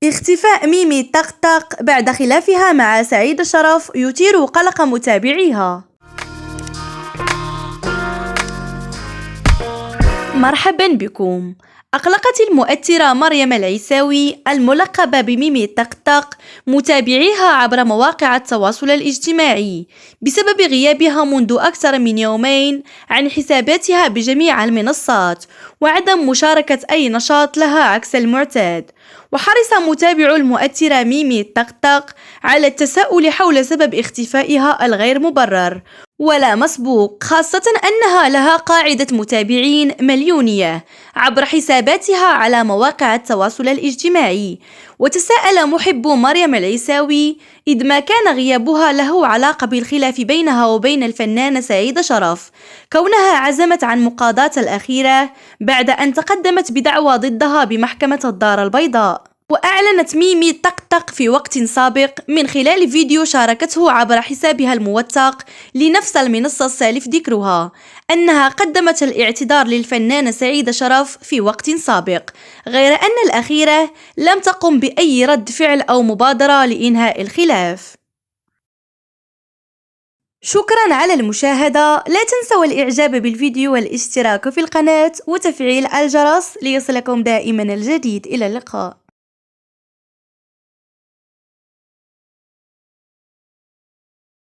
اختفاء ميمي طقطق بعد خلافها مع سعيد شرف يثير قلق متابعيها. مرحبا بكم. أقلقت المؤثرة مريم العيساوي الملقبة بميمي طقطق متابعيها عبر مواقع التواصل الاجتماعي بسبب غيابها منذ أكثر من يومين عن حساباتها بجميع المنصات وعدم مشاركة أي نشاط لها عكس المعتاد. وحرص متابعو المؤثرة ميمي طقطق على التساؤل حول سبب اختفائها الغير مبرر ولا مسبوق، خاصة أنها لها قاعدة متابعين مليونية عبر حساباتها على مواقع التواصل الاجتماعي. وتساءل محبو مريم العيساوي إذ ما كان غيابها له علاقة بالخلاف بينها وبين الفنانة سعيد شرف، كونها عزمت عن مقاضاة الأخيرة بعد أن تقدمت بدعوى ضدها بمحكمة الدار البيضاء. وأعلنت ميمي طقطق في وقت سابق من خلال فيديو شاركته عبر حسابها الموثق لنفس المنصة السالف ذكرها أنها قدمت الاعتذار للفنانة سعيد شرف في وقت سابق، غير أن الأخيرة لم تقم بأي رد فعل أو مبادرة لإنهاء الخلاف. شكرا على المشاهدة، لا تنسوا الإعجاب بالفيديو والاشتراك في القناة وتفعيل الجرس ليصلكم دائما الجديد. إلى اللقاء.